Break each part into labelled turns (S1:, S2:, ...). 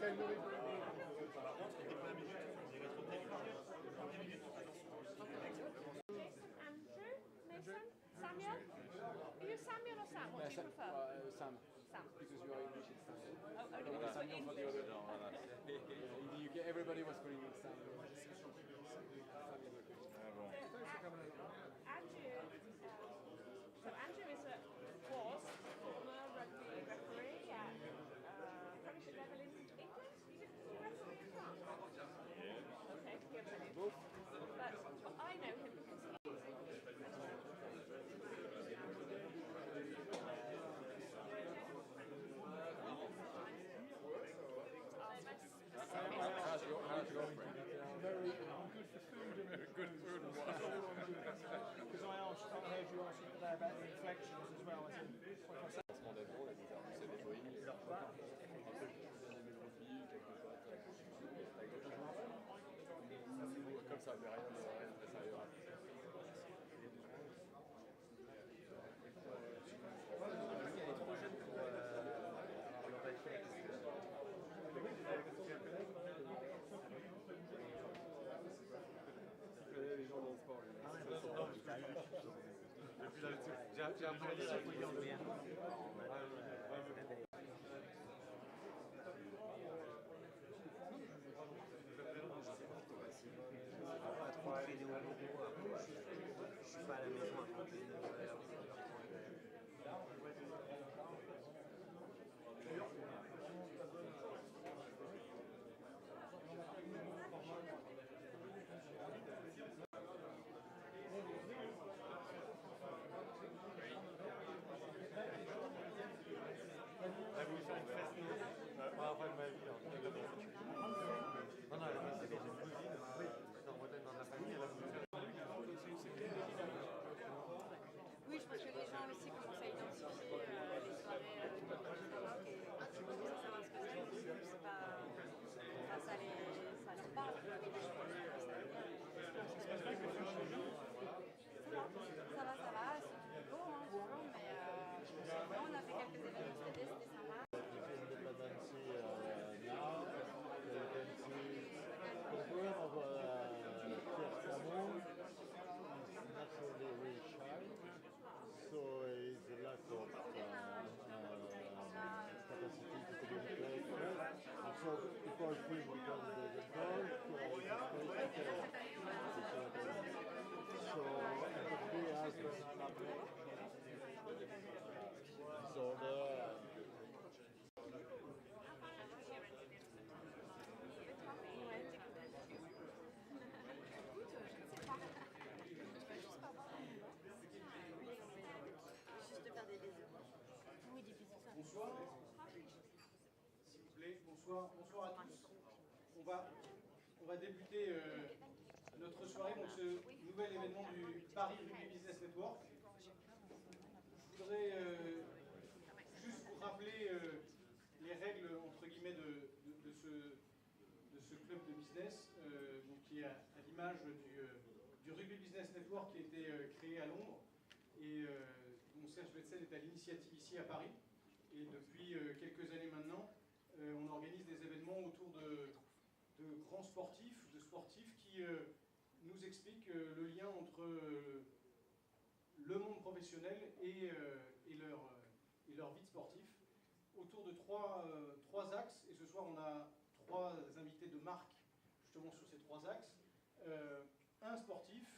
S1: Andrew, Mason, Samuel? Are you Samuel or Sam? What do you prefer?
S2: Sam.
S1: Sam.
S2: Because you are English, it's Sam.
S1: Oh, only because we're English.
S2: In the UK, everybody was calling me Sam.
S1: Andrew was former rugby referee at Premiership level in England. You did referee in France? Yeah. Okay, give a minute. But I know him because he's
S2: How's your girlfriend?
S3: Very good for food and
S2: Good food and what?
S3: because I heard you asking today about the inflections as well. I said,
S2: C'est des Boeing, un peu bien aimé le rugby, quelques potes avec d'autres joueurs. Comme ça, mais rien de très sérieux.
S4: Elle est trop jeune pour avoir le réflexe.
S2: Tu connais les gens dans le sport, lui. J'ai appris à dire.
S4: Pas trop traîner au bureau, après je suis pas à la maison à compter une heure.
S5: Elle a voulu faire une fête, pas après de ma vie. Non, elle a passé dans une cousine, dans la famille, elle a voulu faire.
S6: Oui, je pense que les gens aussi commencent à identifier les soirées du Maroc et commencent à savoir ce que c'est. C'est pas... Enfin, ça leur parle. Ça va, c'est du beau, hein, mais on a fait quelques événements cet été, c'était sympa.
S7: Independency now, you can see the bird of Pierre Samon is naturally really shy, so he's a lack of capacity to communicate, and so people think because the dog so empathy has been disorder.
S6: Juste faire des bisous. Oui, des bisous.
S8: Bonsoir. S'il vous plaît, bonsoir à tous. On va débuter notre soirée, donc ce nouvel événement du Paris Rugby Business Network. Je voudrais juste vous rappeler les règles entre guillemets de ce club de business, donc qui est à l'image du Rugby Business Network qui a été créé à Londres et dont Serge Wetzel est à l'initiative ici à Paris. Et depuis quelques années maintenant, on organise des événements autour de grands sportifs, de sportifs qui nous expliquent le lien entre le monde professionnel et leur vie de sportif, autour de trois axes. Et ce soir, on a trois invités de marque justement sur ces trois axes. Un sportif,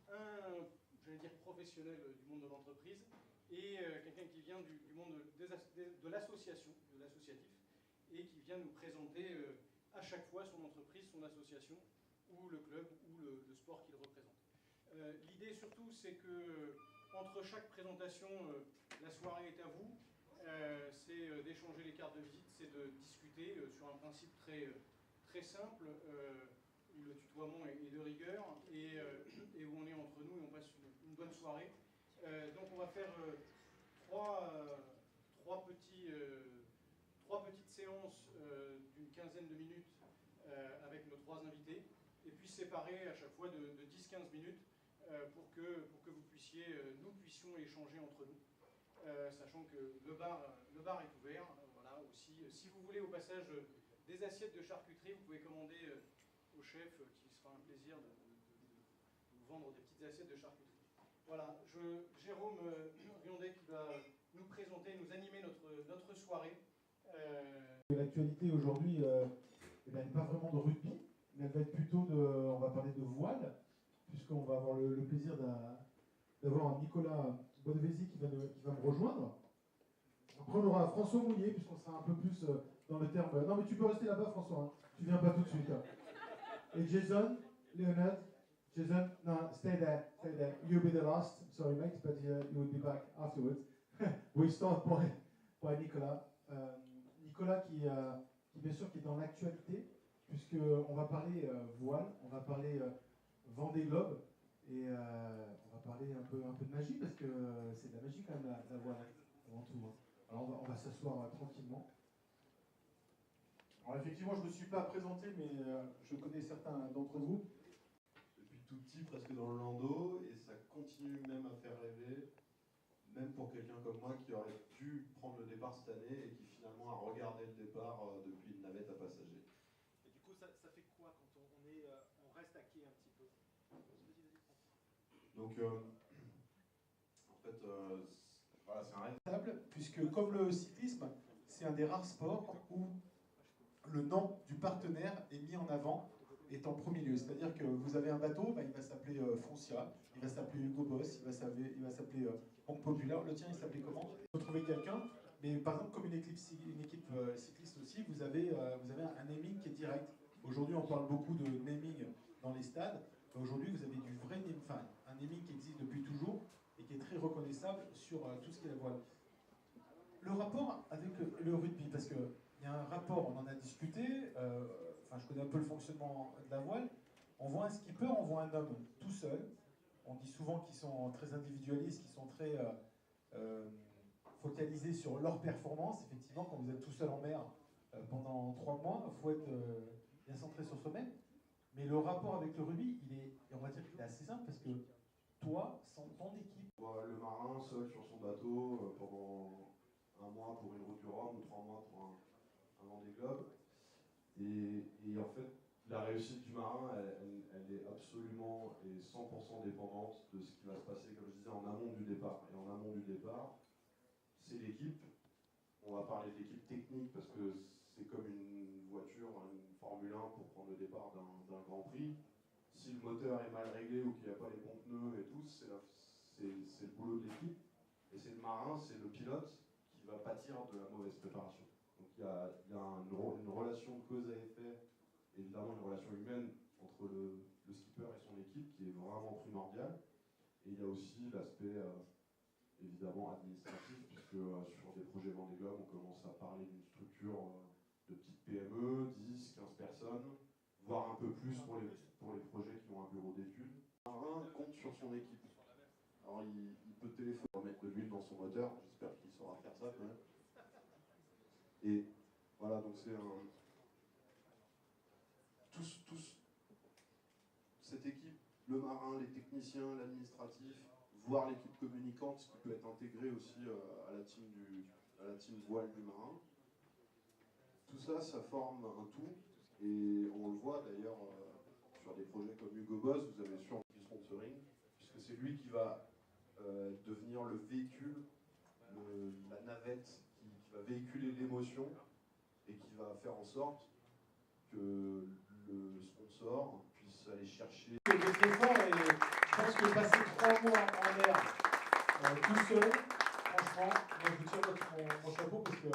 S8: un, j'allais dire, professionnel du monde de l'entreprise, et quelqu'un qui vient du monde de l'association, de l'associatif, et qui vient nous présenter à chaque fois son entreprise, son association, ou le club, ou le sport qu'il représente. L'idée surtout, c'est que entre chaque présentation, la soirée est à vous, c'est d'échanger les cartes de visite, c'est de discuter sur un principe très simple, où le tutoiement est de rigueur, et où on est entre nous et on passe une bonne soirée. Donc on va faire trois petites séances d'une quinzaine de minutes avec nos trois invités, et puis séparées à chaque fois de 10-15 minutes pour que nous puissions échanger entre nous, sachant que le bar est ouvert. Voilà, aussi, si vous voulez au passage des assiettes de charcuterie. Vous pouvez commander au chef qui se fera un plaisir de vous vendre des petites assiettes de charcuterie. Voilà, Jérôme Riondet qui va nous présenter, nous animer notre soirée.
S9: L'actualité aujourd'hui, elle n'est pas vraiment de rugby, mais elle va être plutôt on va parler de voile, puisqu'on va avoir le plaisir d'avoir Nicolas Bonnevesi qui va me rejoindre. Après, on aura François Mounier, puisqu'on sera un peu plus dans le terme. Non, mais tu peux rester là-bas, François, hein. Tu viens pas tout de suite. Hein. Et Jason, Leonard, Jason, no, stay there. You'll be the last. Sorry, mate, but you will be back afterwards. We start by Nicolas. Nicolas qui bien sûr qui est dans l'actualité, puisqu'on va parler voile, on va parler Vendée Globe, et on va parler un peu de magie, parce que c'est de la magie quand même la voile, avant tout. Hein. Alors on va s'asseoir tranquillement. Alors effectivement, je ne me suis pas présenté, mais je connais certains d'entre vous.
S10: Depuis tout petit, presque dans le landau, et ça continue même à faire rêver, même pour quelqu'un comme moi qui aurait pu prendre le départ cette année et qui finalement a regardé le départ depuis une navette à passagers.
S3: Et du coup, ça fait quoi quand on reste à quai un petit peu?
S10: Donc, en fait, voilà, c'est un rêve.
S9: Puisque comme le cyclisme, c'est un des rares sports où le nom du partenaire est mis en avant, est en premier lieu. C'est-à-dire que vous avez un bateau, il va s'appeler Foncia, il va s'appeler Hugo Boss, il va s'appeler Banque Populaire. Le tien, il s'appelait comment? Vous trouvez quelqu'un, mais par exemple, comme une équipe cycliste aussi, vous avez un naming qui est direct. Aujourd'hui, on parle beaucoup de naming dans les stades. Aujourd'hui, vous avez du vrai naming, enfin, un naming qui existe depuis toujours et qui est très reconnaissable sur tout ce qui est la voile. Le rapport avec le rugby, parce qu'il y a un rapport, on en a discuté, je connais un peu le fonctionnement de la voile. On voit un skipper, on voit un homme tout seul. On dit souvent qu'ils sont très individualistes, qu'ils sont très focalisés sur leur performance. Effectivement, quand vous êtes tout seul en mer pendant 3 mois, il faut être bien centré sur soi-même. Mais le rapport avec le rugby, on va dire qu'il est assez simple, parce que toi, sans ton équipe...
S10: On voit le marin seul sur son bateau pendant 1 mois pour une route du Rhum ou 3 mois pour un Vendée Globe. Et en fait, la réussite du marin, elle est absolument et 100% dépendante de ce qui va se passer, comme je disais, en amont du départ. Et en amont du départ, c'est l'équipe. On va parler de l'équipe technique parce que c'est comme une voiture, une Formule 1 pour prendre le départ d'un Grand Prix. Si le moteur est mal réglé ou qu'il n'y a pas les bons pneus et tout, c'est le boulot de l'équipe. Et c'est le marin, c'est le pilote qui va pâtir de la mauvaise préparation. Donc il y a une relation cause à effet, évidemment une relation humaine entre le skipper et son équipe qui est vraiment primordiale. Et il y a aussi l'aspect évidemment administratif, puisque sur des projets Vendée Globe, on commence à parler d'une structure de petites PME, 10, 15 personnes, voire un peu plus pour les projets qui ont un bureau d'études. Le marin compte sur son équipe. Alors il peut téléphoner, mettre de l'huile dans son moteur, j'espère qu'il saura faire ça quand même. Et voilà, donc c'est cette équipe, le marin, les techniciens, l'administratif, voire l'équipe communicante, ce qui peut être intégré aussi à la team voile du marin. Tout ça, ça forme un tout, et on le voit d'ailleurs sur des projets comme Hugo Boss, vous avez sûr du sponsoring, puisque c'est lui qui va devenir le véhicule, la navette qui va véhiculer l'émotion et qui va faire en sorte que le sponsor puisse aller chercher.
S9: Vous êtes très fort, et je pense que passer 3 mois en mer tout seul, franchement, moi je vous tire mon chapeau, parce que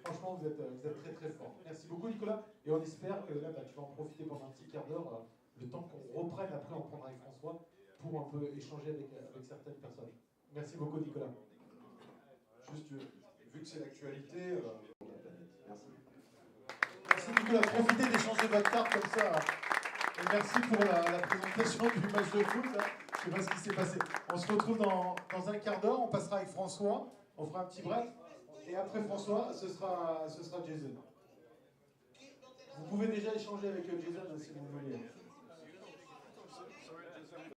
S9: franchement vous êtes très très fort. Merci beaucoup Nicolas, et on espère que là tu vas en profiter pendant un petit quart d'heure, le temps qu'on reprenne, après on prendra avec François pour un peu échanger avec certaines personnes. Merci beaucoup Nicolas.
S10: Juste, vu que c'est l'actualité, merci.
S9: Merci Nicolas, profitez d'échanger votre carte comme ça. Et merci pour la présentation du match de foot. Là. Je ne sais pas ce qui s'est passé. On se retrouve dans un quart d'heure, on passera avec François, on fera un petit break. Et après François, ce sera Jason. Vous pouvez déjà échanger avec Jason si vous voulez.